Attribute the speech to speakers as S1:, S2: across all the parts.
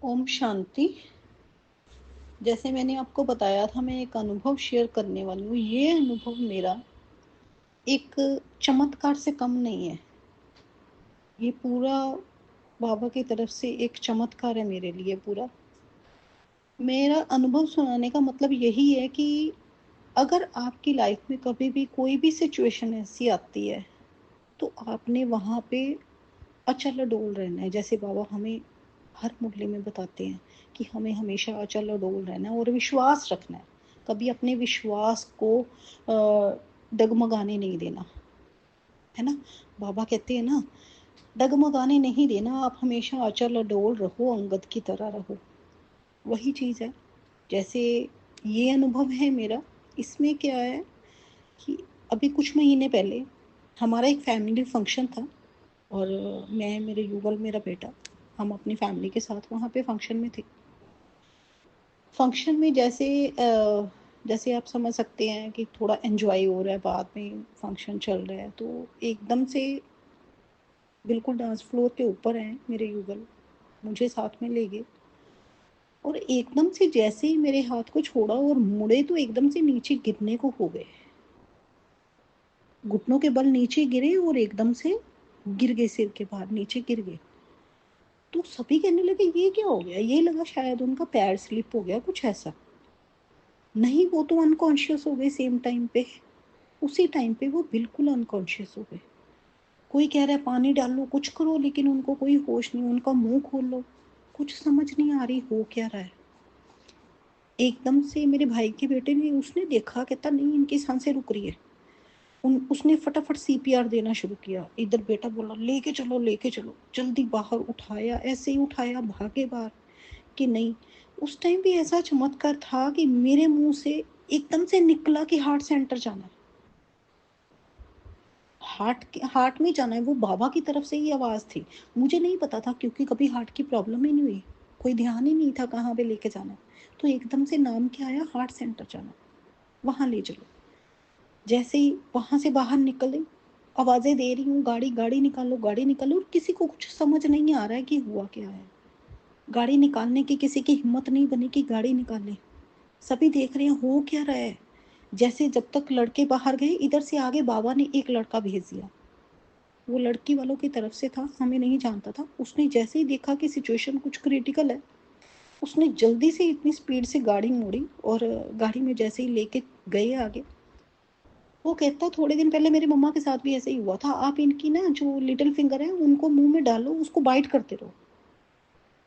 S1: ओम शांति। जैसे मैंने आपको बताया था, मैं एक अनुभव शेयर करने वाली हूँ। ये अनुभव मेरा एक चमत्कार से कम नहीं है। ये पूरा बाबा की तरफ से एक चमत्कार है मेरे लिए पूरा। मेरा अनुभव सुनाने का मतलब यही है कि अगर आपकी लाइफ में कभी भी कोई भी सिचुएशन ऐसी आती है, तो आपने वहाँ पे अचल अडोल रहना है। जैसे बाबा हमें हर मुरली में बताते हैं कि हमें हमेशा अचल अडोल रहना है और विश्वास रखना है। कभी अपने विश्वास को डगमगाने नहीं देना, है ना। बाबा कहते हैं ना, डगमगाने नहीं देना, आप हमेशा अचल अडोल रहो, अंगद की तरह रहो। वही चीज़ है। जैसे ये अनुभव है मेरा। इसमें क्या है कि अभी कुछ महीने पहले हमारा एक फैमिली फंक्शन था, और मैं, मेरे युगल, मेरा बेटा, हम अपनी फैमिली के साथ वहाँ पे फंक्शन में थे। फंक्शन में जैसे आप समझ सकते हैं कि थोड़ा एंजॉय हो रहा है, बाद में फंक्शन चल रहा है, तो एकदम से बिल्कुल डांस फ्लोर के ऊपर हैं मेरे युगल, मुझे साथ में ले गए। और एकदम से जैसे ही मेरे हाथ को छोड़ा और मुड़े, तो एकदम से नीचे गिरने को हो गए। घुटनों के बल नीचे गिरे और एकदम से गिर गए, सिर के बाहर नीचे गिर गए। तो सभी कहने लगे ये क्या हो गया, ये लगा शायद उनका पैर स्लिप हो गया, कुछ ऐसा। नहीं, वो तो अनकॉन्शियस हो गए सेम टाइम पे। उसी टाइम पे वो बिल्कुल अनकॉन्शियस हो गए। कोई कह रहा है पानी डाल लो, कुछ करो, लेकिन उनको कोई होश नहीं। उनका मुंह खोल लो, कुछ समझ नहीं आ रही हो क्या रहा है। एकदम से मेरे भाई के बेटे ने, उसने देखा, कहता नहीं इनकी सांसें रुक रही है। उसने फटाफट सीपीआर देना शुरू किया। इधर बेटा बोला लेके चलो लेके चलो, जल्दी बाहर उठाया, ऐसे ही उठाया, भागे बाहर कि नहीं। उस टाइम भी ऐसा चमत्कार था कि मेरे मुंह से एकदम से निकला कि हार्ट सेंटर जाना है, हार्ट में जाना है। वो बाबा की तरफ से ही आवाज थी। मुझे नहीं पता था, क्योंकि कभी हार्ट की प्रॉब्लम ही नहीं हुई, कोई ध्यान ही नहीं था कहाँ पे लेके जाना है। तो एकदम से नाम क्या आया, हार्ट सेंटर जाना, वहां ले चलो। जैसे ही वहां से बाहर निकले, आवाजें दे रही हूँ, गाड़ी गाड़ी निकालो गाड़ी निकालो, और किसी को कुछ समझ नहीं आ रहा है कि हुआ क्या है। गाड़ी निकालने की किसी की हिम्मत नहीं बनी कि गाड़ी निकाले। सभी देख रहे हैं हो क्या रहा है। जैसे जब तक लड़के बाहर गए, इधर से आगे बाबा ने एक लड़का भेज दिया। वो लड़की वालों की तरफ से था, हमें नहीं जानता था। उसने जैसे ही देखा कि सिचुएशन कुछ क्रिटिकल है, उसने जल्दी से इतनी स्पीड से गाड़ी मोड़ी, और गाड़ी में जैसे ही लेके गए आगे। वो कहता थोड़े दिन पहले मेरी मम्मा के साथ भी ऐसे ही हुआ था, आप इनकी ना जो लिटिल फिंगर है उनको मुंह में डालो, उसको बाइट करते रहो,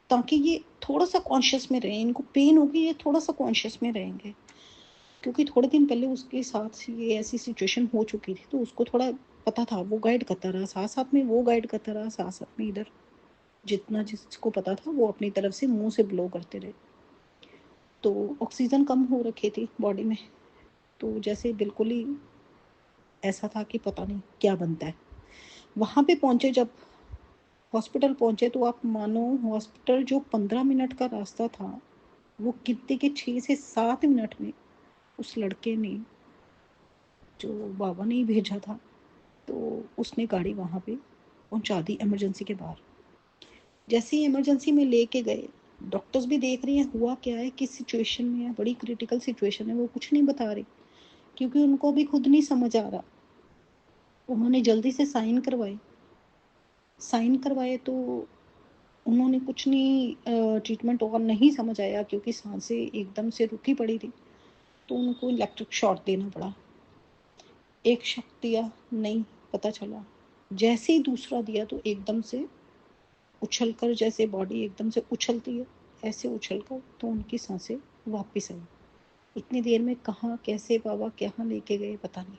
S1: ताकि ये थोड़ा सा कॉन्शियस में रहे। इनको पेन होगी, ये थोड़ा सा कॉन्शियस में रहेंगे। क्योंकि थोड़े दिन पहले उसके साथ ये ऐसी सिचुएशन हो चुकी थी, तो उसको थोड़ा पता था। वो गाइड करता रहा, साथ साथ में वो गाइड करता रहा, साथ साथ में इधर जितना जिसको पता था वो अपनी तरफ से मुंह से ब्लो करते रहे। तो ऑक्सीजन कम हो रखी थी बॉडी में, तो जैसे बिल्कुल ही ऐसा था कि पता नहीं क्या बनता है। वहां पे पहुंचे, जब हॉस्पिटल पहुंचे, तो आप मानो, हॉस्पिटल जो 15 मिनट का रास्ता था, वो कितने के 6 से 7 मिनट में उस लड़के ने, जो बाबा ने ही भेजा था, तो उसने गाड़ी वहां पे पहुंचा दी इमरजेंसी के बाहर। जैसे ही इमरजेंसी में लेके गए, डॉक्टर्स भी देख रही हैं हुआ क्या है, किस सिचुएशन में है, बड़ी क्रिटिकल सिचुएशन है। वो कुछ नहीं बता रही, क्योंकि उनको भी खुद नहीं समझ आ रहा। उन्होंने जल्दी से साइन करवाए। साइन करवाए तो उन्होंने कुछ नहीं, ट्रीटमेंट और नहीं समझ आया, क्योंकि सांसें एकदम से रुकी पड़ी थी। तो उनको इलेक्ट्रिक शॉक देना पड़ा। एक शॉक दिया, नहीं पता चला। जैसे ही दूसरा दिया, तो एकदम से उछलकर, जैसे बॉडी एकदम से उछलती है, ऐसे उछलकर तो उनकी सांसें वापस आई। इतनी देर में कहाँ कैसे बाबा कहाँ लेके गए पता नहीं।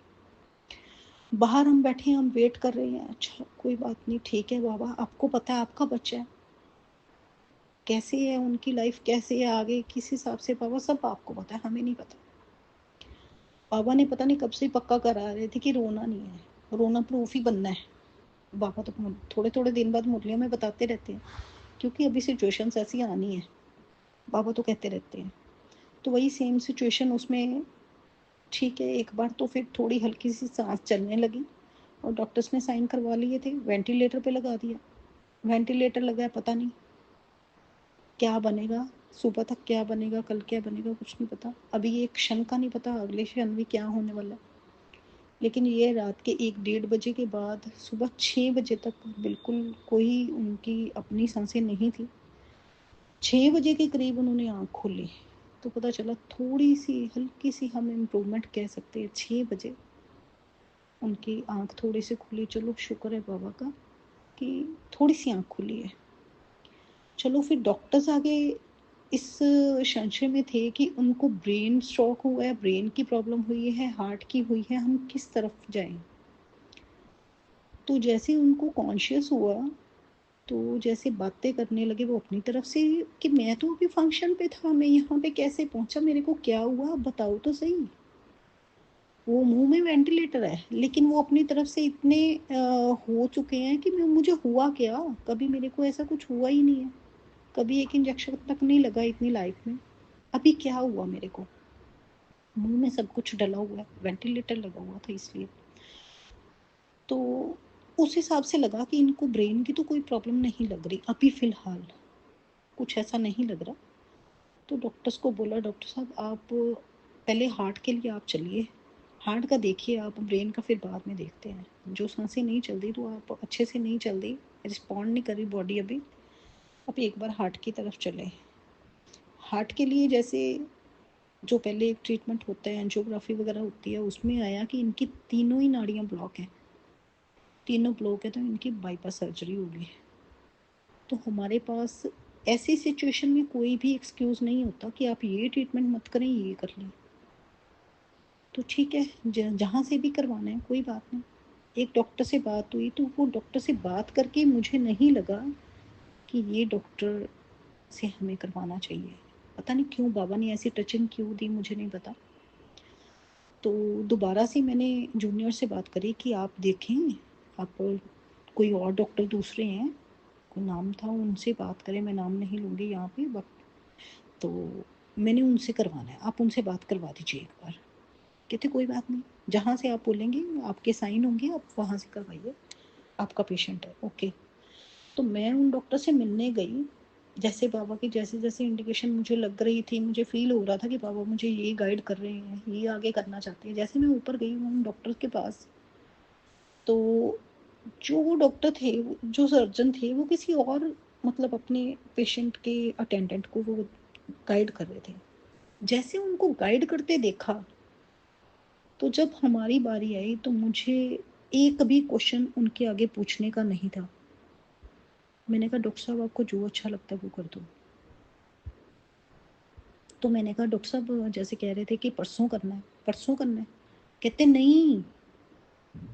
S1: बाहर हम बैठे हैं, हम वेट कर रहे हैं। अच्छा कोई बात नहीं, ठीक है बाबा, आपको पता है आपका बच्चा है, कैसे है उनकी लाइफ, कैसे है आगे, किस हिसाब से, बाबा सब आपको पता है, हमें नहीं पता। बाबा ने पता नहीं कब से पक्का करा रहे थे कि रोना नहीं है, रोना प्रूफ ही बनना है। बाबा तो थोड़े थोड़े दिन बाद मुरलियों में बताते रहते हैं, क्योंकि अभी सिचुएशन ऐसी आनी है, बाबा तो कहते रहते हैं। तो वही सेम सिचुएशन उसमें। ठीक है, एक बार तो फिर थोड़ी हल्की सी सांस चलने लगी, और डॉक्टर्स ने साइन करवा लिए थे, वेंटिलेटर पे लगा दिया। वेंटिलेटर लगा है, पता नहीं क्या बनेगा, सुबह तक क्या बनेगा, कल क्या बनेगा, कुछ नहीं पता। अभी ये क्षण का नहीं पता अगले क्षण में क्या होने वाला है। लेकिन ये रात के 1 डेढ़ बजे के बाद सुबह 6 बजे तक बिल्कुल कोई उनकी अपनी सांसें नहीं थी। 6 बजे के करीब उन्होंने आँख खोली तो पता चला थोड़ी सी हल्की सी हम इम्प्रूवमेंट कह सकते हैं। 6 बजे उनकी आँख थोड़ी सी खुली, चलो शुक्र है बाबा का कि थोड़ी सी आँख खुली है। चलो फिर डॉक्टर्स आगे इस संशय में थे कि उनको ब्रेन स्ट्रोक हुआ है, ब्रेन की प्रॉब्लम हुई है, हार्ट की हुई है, हम किस तरफ जाएं। तो जैसे उनको कॉन्शियस हुआ तो जैसे बातें करने लगे वो अपनी तरफ से कि मैं तो अभी फंक्शन पे था, मैं यहाँ पे कैसे पहुंचा, मेरे को क्या हुआ, बताओ तो सही। वो मुंह में वेंटिलेटर है लेकिन वो अपनी तरफ से इतने हो चुके हैं कि मैं मुझे हुआ क्या, कभी मेरे को ऐसा कुछ हुआ ही नहीं है, कभी एक इंजेक्शन तक नहीं लगा इतनी लाइफ में, अभी क्या हुआ मेरे को। मुंह में सब कुछ डला हुआ है, वेंटिलेटर लगा हुआ था इसलिए। तो उस हिसाब से लगा कि इनको ब्रेन की तो कोई प्रॉब्लम नहीं लग रही अभी फ़िलहाल, कुछ ऐसा नहीं लग रहा। तो डॉक्टर्स को बोला डॉक्टर साहब आप पहले हार्ट के लिए आप चलिए, हार्ट का देखिए आप, ब्रेन का फिर बाद में देखते हैं। जो सांसें नहीं चल रही तो आप अच्छे से नहीं चल रही, रिस्पॉन्ड नहीं कर रही बॉडी अभी, आप एक बार हार्ट की तरफ चलें। हार्ट के लिए जैसे जो पहले एक ट्रीटमेंट होता है एंजियोग्राफी वगैरह होती है, उसमें आया कि इनकी तीनों ही नाड़ियाँ ब्लॉक हैं, तीनों ब्लॉक है तो इनकी बाईपास सर्जरी होगी। तो हमारे पास ऐसी सिचुएशन में कोई भी एक्सक्यूज़ नहीं होता कि आप ये ट्रीटमेंट मत करें, ये कर लें। तो ठीक है, जहाँ से भी करवाना है कोई बात नहीं। एक डॉक्टर से बात हुई तो वो डॉक्टर से बात करके मुझे नहीं लगा कि ये डॉक्टर से हमें करवाना चाहिए। पता नहीं क्यों बाबा ने ऐसी टचिंग क्यों दी, मुझे नहीं पता। तो दोबारा से मैंने जूनियर से बात करी कि आप देखें, आप कोई और डॉक्टर दूसरे हैं, कोई नाम था, उनसे बात करें, मैं नाम नहीं लूँगी यहाँ पे, बट तो मैंने उनसे करवाना है, आप उनसे बात करवा दीजिए एक बार। कहते कोई बात नहीं, जहाँ से आप बोलेंगे आपके साइन होंगे, आप वहाँ से करवाइए, आपका पेशेंट है, ओके। तो मैं उन डॉक्टर से मिलने गई, जैसे बाबा की जैसे जैसे इंडिकेशन मुझे लग रही थी, मुझे फील हो रहा था कि बाबा मुझे ये गाइड कर रहे हैं, ये आगे करना चाहते हैं। जैसे मैं ऊपर गई उन डॉक्टर के पास, तो जो वो डॉक्टर थे, जो सर्जन थे, वो किसी और मतलब अपने पेशेंट के अटेंडेंट को वो गाइड कर रहे थे। जैसे उनको गाइड करते देखा तो जब हमारी बारी आई तो मुझे एक भी क्वेश्चन उनके आगे पूछने का नहीं था। मैंने कहा डॉक्टर साहब आपको जो अच्छा लगता है वो कर दो। तो मैंने कहा डॉक्टर साहब जैसे कह रहे थे कि परसों करना है, परसों करना है। कहते नहीं,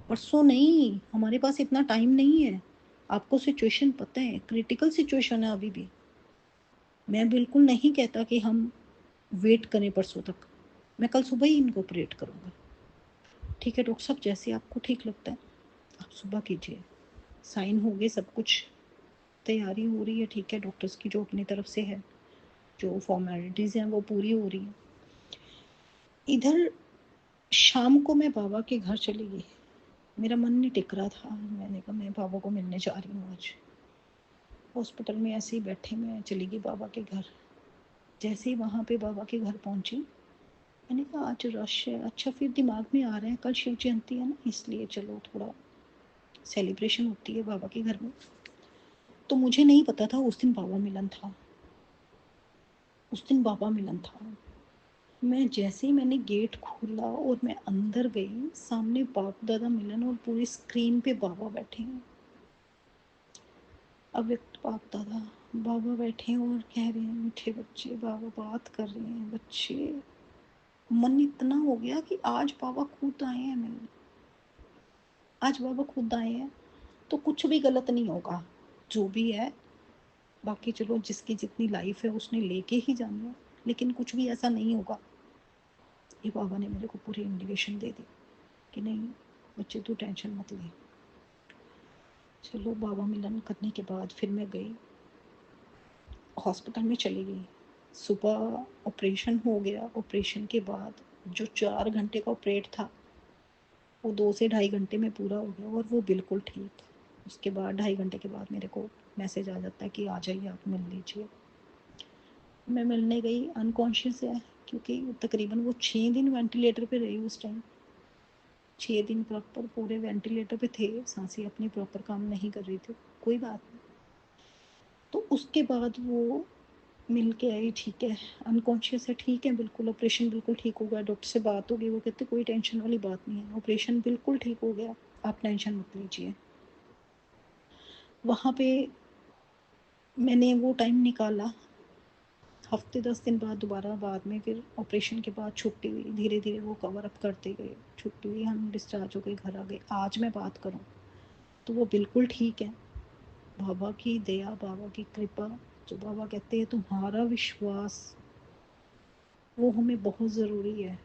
S1: परसों नहीं, हमारे पास इतना टाइम नहीं है, आपको सिचुएशन पता है, क्रिटिकल सिचुएशन है अभी भी। मैं बिल्कुल नहीं कहता कि हम वेट करें परसों तक, मैं कल सुबह ही इनको ऑपरेट करूँगा। ठीक है डॉक्टर साहब जैसे आपको ठीक लगता है आप सुबह कीजिए। साइन हो गए, सब कुछ तैयारी हो रही है, ठीक है, डॉक्टर्स की जो अपनी तरफ से है, जो फॉर्मेलिटीज़ हैं वो पूरी हो रही हैं। इधर शाम को मैं बाबा के घर चली गई, मेरा मन नहीं टिक रहा था, मैंने कहा मैं बाबा को मिलने जा रही हूँ आज। हॉस्पिटल में ऐसे ही बैठे मैं चली गई बाबा के घर। जैसे ही वहाँ पे बाबा के घर पहुँची, मैंने कहा आज रश है, अच्छा फिर दिमाग में आ रहा है कल शिव जयंती है ना, इसलिए चलो थोड़ा सेलिब्रेशन होती है बाबा के घर में। तो मुझे नहीं पता था उस दिन बाबा मिलन था, उस दिन बाबा मिलन था। मैं जैसे ही मैंने गेट खोला और मैं अंदर गई, सामने बाप दादा मिलन और पूरी स्क्रीन पे बाबा बैठे हैं, अव्यक्त बाप दादा। बाबा बैठे हैं और कह रहे हैं मीठे बच्चे, बाबा बात कर रहे हैं बच्चे। मन इतना हो गया कि आज बाबा खुद आए हैं मिलने, आज बाबा खुद आए हैं तो कुछ भी गलत नहीं होगा, जो भी है बाकी चलो जिसकी जितनी लाइफ है उसने लेके ही जानी है, लेकिन कुछ भी ऐसा नहीं होगा। ये बाबा ने मेरे को पूरी इंडिकेशन दे दी कि नहीं बच्चे तू टेंशन मत ले। चलो बाबा मिलन करने के बाद फिर मैं गई हॉस्पिटल में चली गई। सुबह ऑपरेशन हो गया, ऑपरेशन के बाद जो 4 घंटे का ऑपरेट था वो 2 से ढाई घंटे में पूरा हो गया और वो बिल्कुल ठीक। उसके बाद 2.5 घंटे के बाद मेरे को मैसेज आ जाता है कि आ जाइए आप मिल लीजिए। मैं मिलने गई, अनकॉन्शियस है, क्योंकि तकरीबन वो 6 दिन वेंटिलेटर पे रही उस टाइम। 6 दिन प्रॉपर पूरे वेंटिलेटर पे थे, सांसें अपनी प्रॉपर काम नहीं कर रही थी। कोई बात नहीं। तो उसके बाद वो मिल के आई, ठीक है अनकॉन्शियस है, ठीक है बिल्कुल, ऑपरेशन बिल्कुल ठीक हो गया। डॉक्टर से बात हो गई, वो कहते कोई टेंशन वाली बात नहीं है, ऑपरेशन बिल्कुल ठीक हो गया, आप टेंशन मत लीजिए। वहाँ पे मैंने वो टाइम निकाला। हफ्ते 10 दिन बाद दोबारा बाद में फिर ऑपरेशन के बाद छुट्टी हुई, धीरे धीरे वो कवर अप करते गए, छुट्टी हुई, हम डिस्चार्ज हो गए, घर आ गए। आज मैं बात करूँ तो वो बिल्कुल ठीक है। बाबा की दया, बाबा की कृपा, जो बाबा कहते हैं तुम्हारा विश्वास, वो हमें बहुत ज़रूरी है।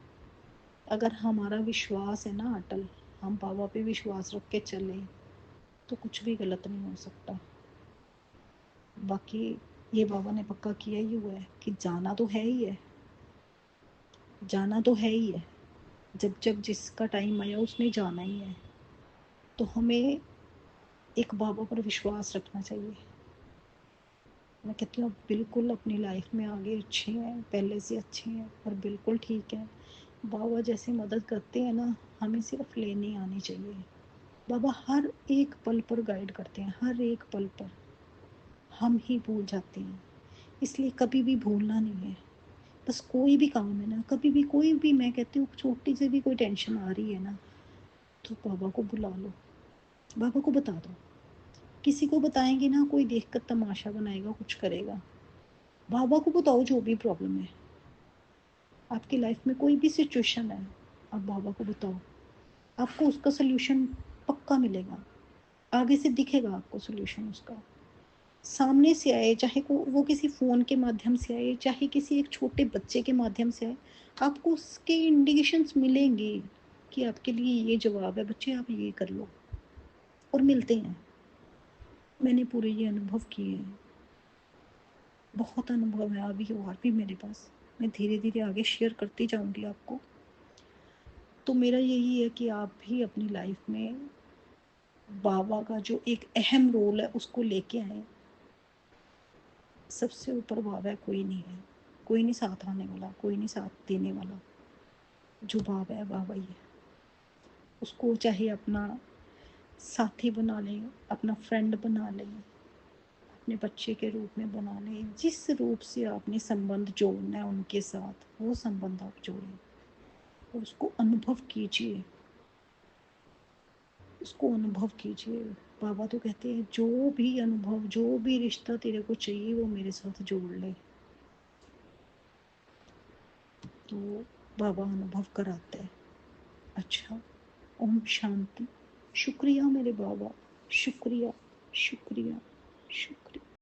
S1: अगर हमारा विश्वास है ना अटल, हम बाबा पे विश्वास रख के चले तो कुछ भी गलत नहीं हो सकता। बाकी ये बाबा ने पक्का किया ही हुआ है कि जाना तो है ही है, जाना तो है ही है। जब जब जिसका टाइम आया उसने जाना ही है। तो हमें एक बाबा पर विश्वास रखना चाहिए। मैं कहती हूँ बिल्कुल अपनी लाइफ में आगे अच्छे हैं, पहले से अच्छे हैं और बिल्कुल ठीक है। बाबा जैसे मदद करते हैं ना, हमें सिर्फ लेनी आनी चाहिए। बाबा हर एक पल पर गाइड करते हैं, हर एक पल पर। हम ही भूल जाते हैं, इसलिए कभी भी भूलना नहीं है। बस कोई भी काम है ना, कभी भी कोई भी, मैं कहती हूँ छोटी से भी कोई टेंशन आ रही है ना, तो बाबा को बुला लो, बाबा को बता दो। किसी को बताएंगे ना, कोई देखकर तमाशा बनाएगा, कुछ करेगा। बाबा को बताओ जो भी प्रॉब्लम है, आपकी लाइफ में कोई भी सिचुएशन है, आप बाबा को बताओ, आपको उसका सोल्यूशन पक्का मिलेगा। आगे से दिखेगा आपको सोल्यूशन उसका, सामने से आए, चाहे वो किसी फ़ोन के माध्यम से आए, चाहे किसी एक छोटे बच्चे के माध्यम से आए, आपको उसके इंडिकेशंस मिलेंगे कि आपके लिए ये जवाब है, बच्चे आप ये कर लो। और मिलते हैं। मैंने पूरे ये अनुभव किए हैं, बहुत अनुभव है अभी और भी मेरे पास। मैं धीरे धीरे आगे शेयर करती जाऊंगी आपको। तो मेरा यही है कि आप भी अपनी लाइफ में बाबा का जो एक अहम रोल है उसको लेके आए। सबसे ऊपर बाबा है, कोई नहीं है, कोई नहीं साथ आने वाला, कोई नहीं साथ देने वाला। जो बाबा है बाबा ही है। उसको चाहे अपना साथी बना लें, अपना फ्रेंड बना लें, अपने बच्चे के रूप में बना लें, जिस रूप से आपने संबंध जोड़ना है उनके साथ, वो संबंध आप जोड़ें और उसको अनुभव कीजिए, उसको अनुभव कीजिए। बाबा तो कहते हैं जो भी अनुभव, जो भी रिश्ता तेरे को चाहिए वो मेरे साथ जोड़ ले। तो बाबा अनुभव कराते हैं। अच्छा, ओम शांति। शुक्रिया मेरे बाबा, शुक्रिया, शुक्रिया, शुक्रिया।